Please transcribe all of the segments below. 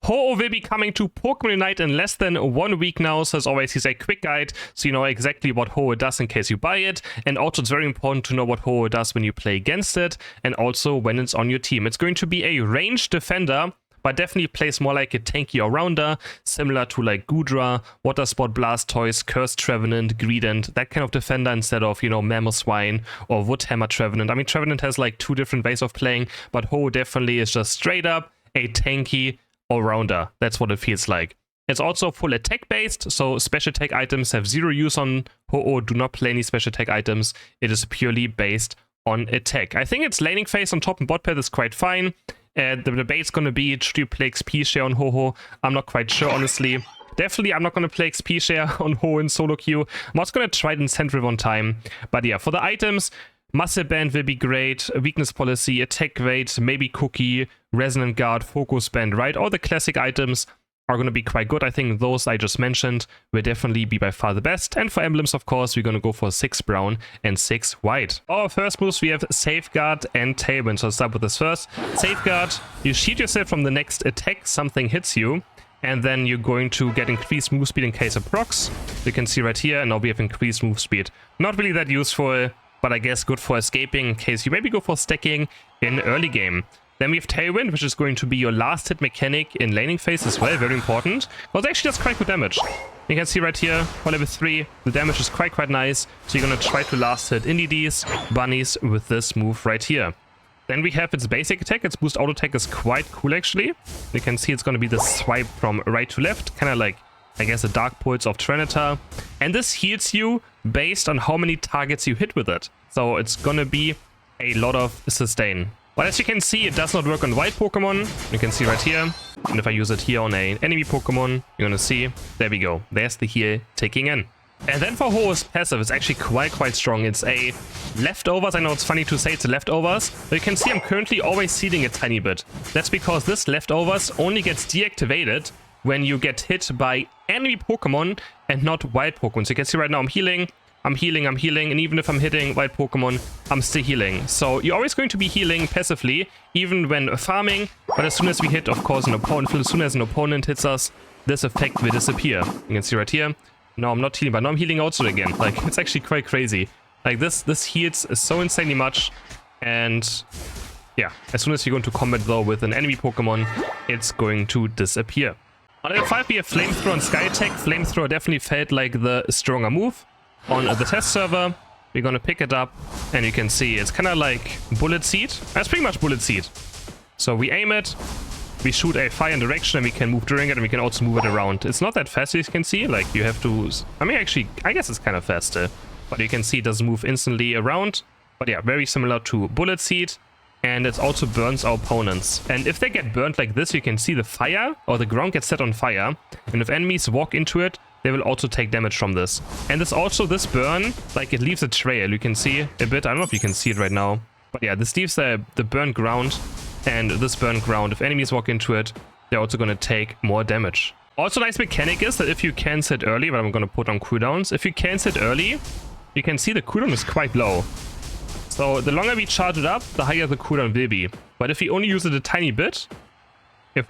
Ho-Oh will be coming to Pokemon Unite in less than 1 week now, so as always he's a quick guide, so you know exactly what Ho-Oh does in case you buy it, and also it's very important to know what Ho-Oh does when you play against it, and also when it's on your team. It's going to be a ranged defender, but definitely plays more like a tanky all-rounder, similar to like Goodra, Water Sport Blastoise, Cursed Trevenant, Greedent, that kind of defender instead of, you know, Mamoswine or Woodhammer Trevenant. I mean, Trevenant has like 2 different ways of playing, but Ho-Oh definitely is just straight up a tanky all-rounder. That's what it feels like. It's also full attack based, so special attack items have 0 use on Ho-Oh. Do not play any special attack items. It is purely based on attack. I think its laning phase on top and bot path is quite fine. The debate's gonna be, should you play XP share on Ho-Oh? I'm not quite sure, honestly. Definitely, I'm not gonna play XP share on Ho-Oh in solo queue. I'm also gonna try it in Central one time. But yeah, for the items, Muscle Band will be great, Weakness Policy, Attack Rate, maybe Cookie, Resonant Guard, Focus Band, right? All the classic items are going to be quite good. I think those I just mentioned will definitely be by far the best. And for emblems, of course, we're going to go for 6 brown and 6 white. Our first moves, we have Safeguard and Tailwind. So let's start with this first. Safeguard, you shield yourself from the next attack, something hits you. And then you're going to get increased move speed in case of procs. You can see right here, and now we have increased move speed. Not really that useful, but I guess good for escaping in case you maybe go for stacking in early game. Then we have Tailwind, which is going to be your last hit mechanic in laning phase as well, very important. Well, it actually does quite good damage. You can see right here, for level 3, the damage is quite nice. So you're going to try to last hit Indies, Bunnies with this move right here. Then we have its basic attack. Its boost auto attack is quite cool actually. You can see it's going to be the swipe from right to left, kind of like, I guess, a Dark Pulse of Trinitar. And this heals you based on how many targets you hit with it. So it's gonna be a lot of sustain. But as you can see, it does not work on wild Pokemon. You can see right here. And if I use it here on an enemy Pokemon, you're gonna see, there we go. There's the heal taking in. And then for Ho-Oh's passive, it's actually quite strong. It's a leftovers. I know it's funny to say it's a leftovers, but you can see I'm currently always seeding a tiny bit. That's because this leftovers only gets deactivated when you get hit by enemy Pokemon and not wild Pokemon. So you can see right now I'm healing, and even if I'm hitting wild Pokemon, I'm still healing. So you're always going to be healing passively, even when farming, but as soon as we hit, of course, an opponent, as soon as an opponent hits us, this effect will disappear. You can see right here, no, I'm not healing, but now I'm healing also again. Like, it's actually quite crazy. Like, this heals so insanely much, and yeah, as soon as you go into combat, though, with an enemy Pokemon, it's going to disappear. On level 5, we have Flamethrower and Sky Attack. Flamethrower definitely felt like the stronger move. On the test server, we're gonna pick it up, and you can see it's kind of like Bullet Seed. That's pretty much Bullet Seed. So we aim it, we shoot a fire in direction, and we can move during it, and we can also move it around. It's not that fast, as you can see. Like, you have to... I mean, actually, I guess it's kind of faster. But you can see it doesn't move instantly around. But yeah, very similar to Bullet Seed. And it also burns our opponents. And if they get burnt like this, you can see the fire, or the ground gets set on fire. And if enemies walk into it, they will also take damage from this. And it's also, this burn, like, it leaves a trail. You can see a bit. I don't know if you can see it right now. But yeah, this leaves the burnt ground. And this burnt ground, if enemies walk into it, they're also going to take more damage. Also, nice mechanic is that if you cancel it early, but I'm going to put on cooldowns. If you cancel it early, you can see the cooldown is quite low. So the longer we charge it up, the higher the cooldown will be. But if we only use it a tiny bit, then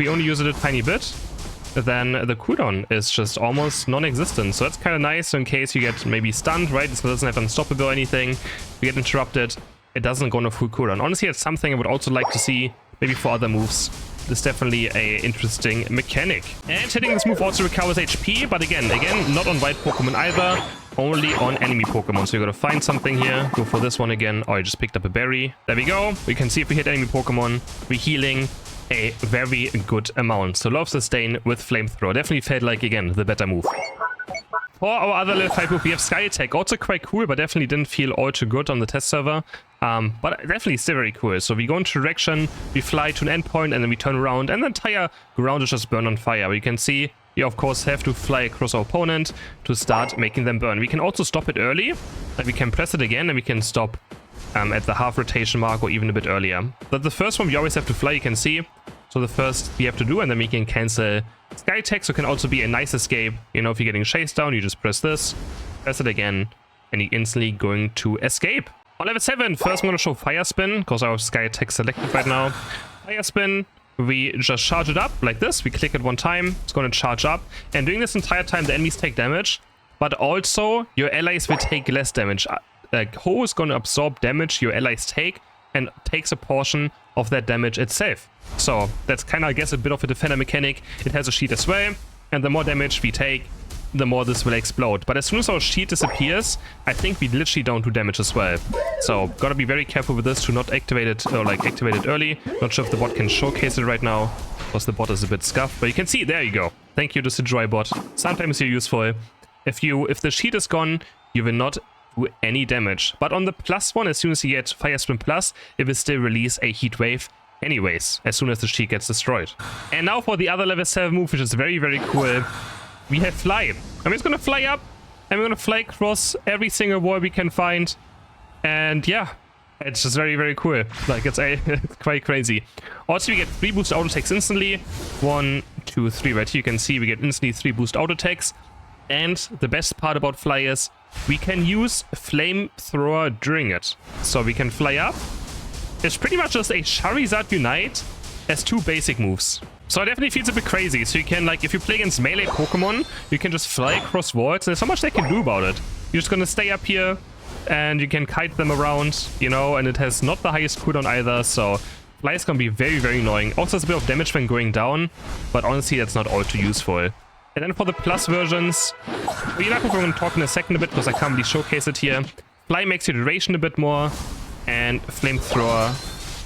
the cooldown is just almost non-existent. So that's kind of nice. So in case you get maybe stunned, right? It doesn't have unstoppable or anything. If you get interrupted, it doesn't go on a full cooldown. Honestly, it's something I would also like to see maybe for other moves. This is definitely a interesting mechanic. And hitting this move also recovers HP, but again, not on wild Pokemon either. Only on enemy Pokemon. So you're gonna find something here, go for this one again. Oh, I just picked up a berry. There we go. We can see if we hit enemy Pokemon, we're healing a very good amount. So love sustain with Flamethrower. Definitely felt like, again, the better move. For our other level 5 move, we have Sky Attack. Also quite cool, but definitely didn't feel all too good on the test server. But definitely still very cool. So we go into direction, we fly to an endpoint, and then we turn around, and the entire ground is just burned on fire. We can see you, of course, have to fly across our opponent to start making them burn. We can also stop it early, and we can press it again, and we can stop at the half rotation mark or even a bit earlier. But the first one, we always have to fly, you can see. So the first we have to do, and then we can cancel Sky Attack. So it can also be a nice escape. You know, if you're getting chased down, you just press this, press it again, and you're instantly going to escape. On level 7, first I'm going to show Fire Spin, because our Sky Attack selected right now. Fire Spin, we just charge it up like this. We click it one time, it's going to charge up. And during this entire time, the enemies take damage, but also your allies will take less damage. Like, hooh is going to absorb damage your allies take and takes a portion of that damage itself. So that's kind of, I guess, a bit of a defender mechanic. It has a shield as well, and the more damage we take, the more this will explode. But as soon as our shield disappears, I think we literally don't do damage as well. So gotta be very careful with this to not activate it, or like activate it early. Not sure if the bot can showcase it right now, because the bot is a bit scuffed, but you can see, there you go. Thank you to Sidroy bot. Sometimes you're useful. If the shield is gone, you will not do any damage. But on the plus one, as soon as you get Fire Sprint Plus, it will still release a heat wave anyways, as soon as the shield gets destroyed. And now for the other level 7 move, which is very, very cool. We have fly. I'm just gonna fly up, and we're gonna fly across every single wall we can find. And yeah, it's just very, very cool. Like, it's quite crazy. Also, we get 3 boost auto attacks instantly. 1, 2, 3. Right here you can see we get instantly 3 boost auto attacks. And the best part about fly is we can use flamethrower during it. So we can fly up. It's pretty much just a Charizard Unite as 2 basic moves. So it definitely feels a bit crazy. So you can, like, if you play against melee Pokemon, you can just fly across walls. There's so much they can do about it. You're just gonna stay up here, and you can kite them around, you know, and it has not the highest cooldown either, so fly is gonna be very, very annoying. Also, it's a bit of damage when going down, but honestly, that's not all too useful. And then for the plus versions, we're not going to talk in a second a bit, because I can't really showcase it here. Fly makes your duration a bit more, and Flamethrower.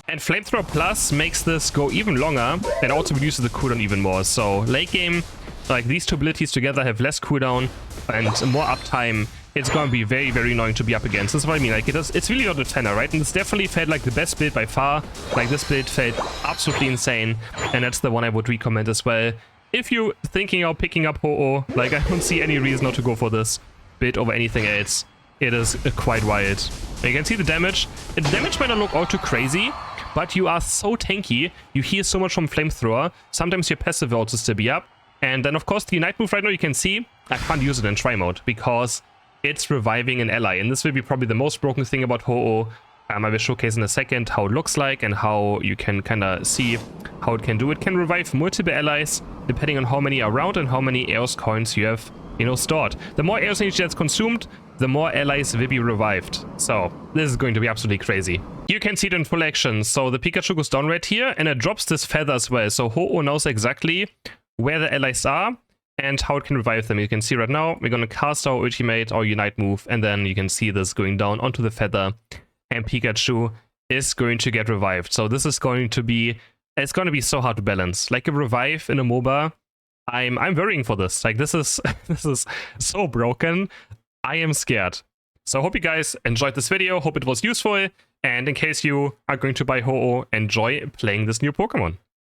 And Flamethrower Plus makes this go even longer, and also reduces the cooldown even more. So late game, like, these 2 abilities together have less cooldown and more uptime. It's going to be very, very annoying to be up against. That's what I mean. Like, it's really not a defender, right? And it's definitely felt like the best build by far. Like, this build felt absolutely insane, and that's the one I would recommend as well. If you're thinking of picking up Ho-Oh, like, I don't see any reason not to go for this build over anything else. It is quite wild. And you can see the damage. The damage might not look all too crazy, but you are so tanky. You heal so much from Flamethrower. Sometimes your passive will also still be up. And then, of course, the Unite move right now, you can see I can't use it in try mode because it's reviving an ally. And this will be probably the most broken thing about Ho-Oh. I will showcase in a second how it looks like and how you can kind of see how it can do. It can revive multiple allies depending on how many are around and how many Eos coins you have, you know, stored. The more Eos energy that's consumed, the more allies will be revived. So this is going to be absolutely crazy. You can see it in full action. So the Pikachu goes down right here, and it drops this feather as well. So Ho-Oh knows exactly where the allies are and how it can revive them. You can see right now, we're going to cast our ultimate, our Unite move, and then you can see this going down onto the feather, and Pikachu is going to get revived. So this is going to be, it's going to be so hard to balance. Like a revive in a MOBA, I'm worrying for this. Like, this is this is so broken. I am scared. So I hope you guys enjoyed this video. Hope it was useful. And in case you are going to buy Ho-Oh, enjoy playing this new Pokemon.